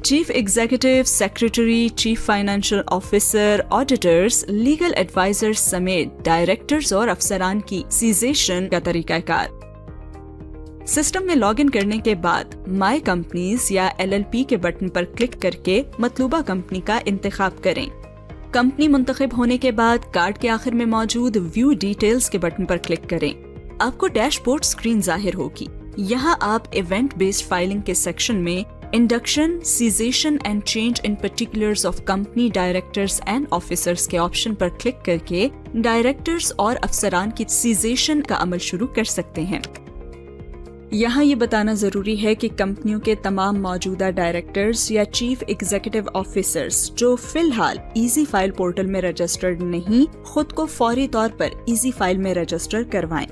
Chief executive, secretary, chief financial officer, auditors, legal advisers سمیت directors اور افسران کی سیزیشن کا طریقہ کار۔ سسٹم میں لاگ ان کرنے کے بعد مائی کمپنیز یا LLP کے بٹن پر کلک کر کے مطلوبہ کمپنی کا انتخاب کریں۔ کمپنی منتخب ہونے کے بعد کارڈ کے آخر میں موجود ویو ڈیٹیلز کے بٹن پر کلک کریں۔ آپ کو ڈیش بورڈ اسکرین ظاہر ہوگی۔ یہاں آپ ایونٹ بیسڈ فائلنگ کے سیکشن میں induction, cessation and change in particulars of company directors and officers کے آپشن پر کلک کر کے ڈائریکٹرز اور افسران کی سیزیشن کا عمل شروع کر سکتے ہیں۔ یہاں یہ بتانا ضروری ہے کہ کمپنیوں کے تمام موجودہ ڈائریکٹرز یا چیف ایگزیکٹو آفیسرز جو فی الحال ایزی فائل پورٹل میں رجسٹرڈ نہیں، خود کو فوری طور پر ایزی فائل میں رجسٹر کروائیں۔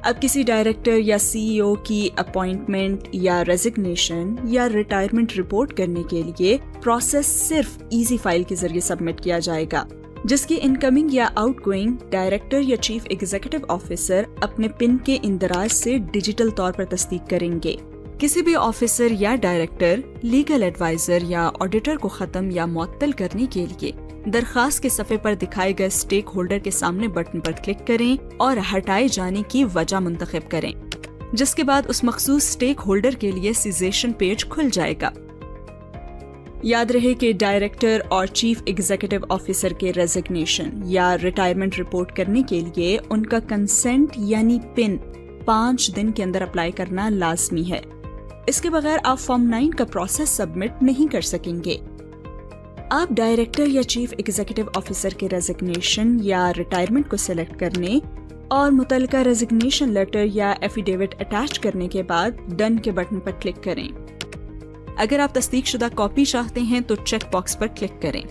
اب کسی ڈائریکٹر یا CEO کی اپوائنٹمنٹ یا ریزگنیشن یا ریٹائرمنٹ رپورٹ کرنے کے لیے پروسیس صرف ایزی فائل کے ذریعے سبمٹ کیا جائے گا، جس کی انکمنگ یا آؤٹ گوئنگ ڈائریکٹر یا چیف ایگزیکٹو آفیسر اپنے پن کے اندراج سے ڈیجیٹل طور پر تصدیق کریں گے۔ کسی بھی آفیسر یا ڈائریکٹر، لیگل ایڈوائزر یا آڈیٹر کو ختم یا معطل کرنے کے لیے درخواست کے صفحے پر دکھائے گئے اسٹیک ہولڈر کے سامنے بٹن پر کلک کریں اور ہٹائے جانے کی وجہ منتخب کریں، جس کے بعد اس مخصوص اسٹیک ہولڈر کے لیے سیزیشن پیج کھل جائے گا۔ یاد رہے کہ ڈائریکٹر اور چیف ایگزیکٹو آفیسر کے ریزگنیشن یا ریٹائرمنٹ رپورٹ کرنے کے لیے ان کا کنسنٹ یعنی پن 5 دن کے اندر اپلائی کرنا لازمی ہے۔ اس کے بغیر آپ فارم 9 کا پروسیس سبمٹ نہیں کر سکیں گے۔ آپ ڈائریکٹر یا چیف ایگزیکٹو آفیسر کے ریزگنیشن یا ریٹائرمنٹ کو سلیکٹ کرنے اور متعلقہ ریزگنیشن لیٹر یا ایفیڈیوٹ اٹیچ کرنے کے بعد ڈن کے بٹن پر کلک کریں۔ اگر آپ تصدیق شدہ کاپی چاہتے ہیں تو چیک باکس پر کلک کریں۔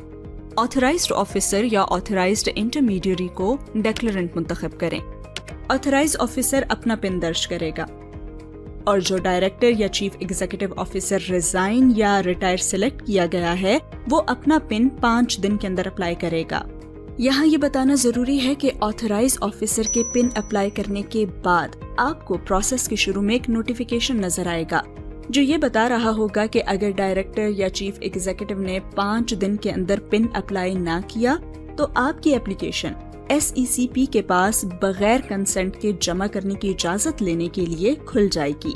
آتھرائزڈ آفیسر یا آتھرائزڈ انٹرمیڈیری کو ڈیکلرنٹ منتخب کریں۔ آتھرائزڈ آفیسر اپنا پن درج کرے گا اور جو ڈائریکٹر یا چیف ایگزیکٹو آفیسر ریزائن یا ریٹائر سلیکٹ کیا گیا ہے وہ اپنا پن 5 دن کے اندر اپلائی کرے گا۔ یہاں یہ بتانا ضروری ہے کہ آتھرائز آفیسر کے پن اپلائی کرنے کے بعد آپ کو پروسیس کے شروع میں ایک نوٹیفیکیشن نظر آئے گا جو یہ بتا رہا ہوگا کہ اگر ڈائریکٹر یا چیف ایگزیکٹو نے 5 دن کے اندر پن اپلائی نہ کیا تو آپ کی اپلیکیشن SECP کے پاس بغیر کنسنٹ کے جمع کرنے کی اجازت لینے کے لیے کھل جائے گی۔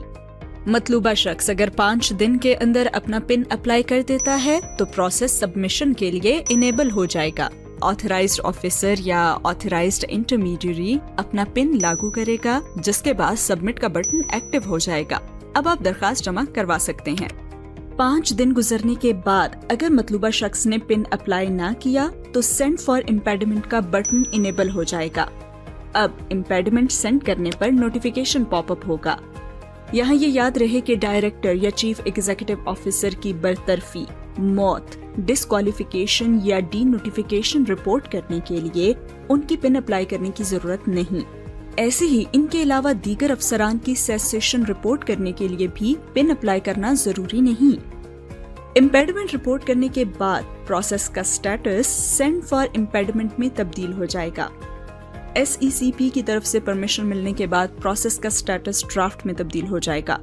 مطلوبہ شخص اگر 5 دن کے اندر اپنا پن اپلائی کر دیتا ہے تو پروسیس سبمیشن کے لیے انیبل ہو جائے گا۔ آتھرائزڈ آفیسر یا آتھرائزڈ انٹرمیڈیری اپنا پن لاگو کرے گا، جس کے بعد سبمٹ کا بٹن ایکٹیو ہو جائے گا۔ اب آپ درخواست جمع کروا سکتے ہیں۔ 5 دن گزرنے کے بعد اگر مطلوبہ شخص نے پن اپلائی نہ کیا تو سینڈ فار امپیڈمنٹ کا بٹن انیبل ہو جائے گا۔ اب امپیڈمنٹ سینڈ کرنے پر نوٹیفیکیشن پاپ اپ ہوگا۔ یہاں یہ یاد رہے کہ ڈائریکٹر یا چیف ایگزیکٹو آفیسر کی برطرفی، موت، ڈسکوالیفیکیشن یا ڈی نوٹیفیکیشن رپورٹ کرنے کے لیے ان کی پن اپلائی کرنے کی ضرورت نہیں۔ ایسے ہی ان کے علاوہ دیگر افسران کی سیسیشن رپورٹ کرنے کے لیے بھی پن اپلائی کرنا ضروری نہیں۔ امپیڈمنٹ رپورٹ کرنے کے بعد پروسیس کا سٹیٹس سینڈ فار امپیڈمنٹ میں تبدیل ہو جائے گا۔ SECP کی طرف سے پرمیشن ملنے کے بعد پروسیس کا سٹیٹس ڈرافٹ میں تبدیل ہو جائے گا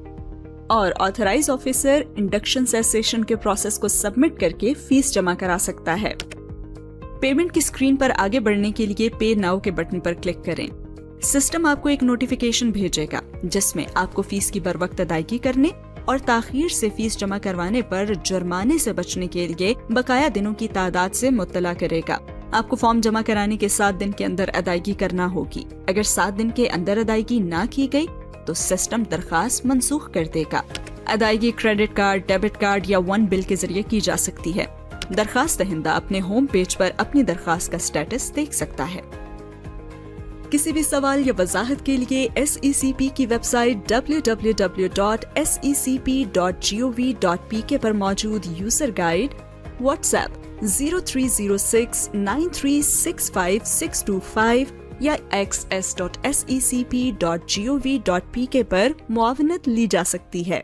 اور آتھرائز آفیسر انڈکشن سیسیشن کے پروسیس کو سبمٹ کر کے فیس جمع کرا سکتا ہے۔ پیمنٹ کی اسکرین پر آگے بڑھنے کے لیے پے ناؤ کے بٹن پر کلک کریں۔ سسٹم آپ کو ایک نوٹیفیکیشن بھیجے گا جس میں آپ کو فیس کی بروقت ادائیگی کرنے اور تاخیر سے فیس جمع کروانے پر جرمانے سے بچنے کے لیے بقایا دنوں کی تعداد سے مطلع کرے گا۔ آپ کو فارم جمع کرانے کے 7 دن کے اندر ادائیگی کرنا ہوگی۔ اگر 7 دن کے اندر ادائیگی نہ کی گئی تو سسٹم درخواست منسوخ کر دے گا۔ ادائیگی کریڈٹ کارڈ، ڈیبٹ کارڈ یا 1 بل کے ذریعے کی جا سکتی ہے۔ درخواست دہندہ اپنے ہوم پیج پر اپنی درخواست کا سٹیٹس دیکھ سکتا ہے۔ کسی بھی سوال یا وضاحت کے لیے SECP کی ویب سائٹ www.secp.gov.pk پر موجود یوزر گائیڈ، واٹس ایپ 0306936565 یا access.secp.gov.pk پر معاونت لی جا سکتی ہے۔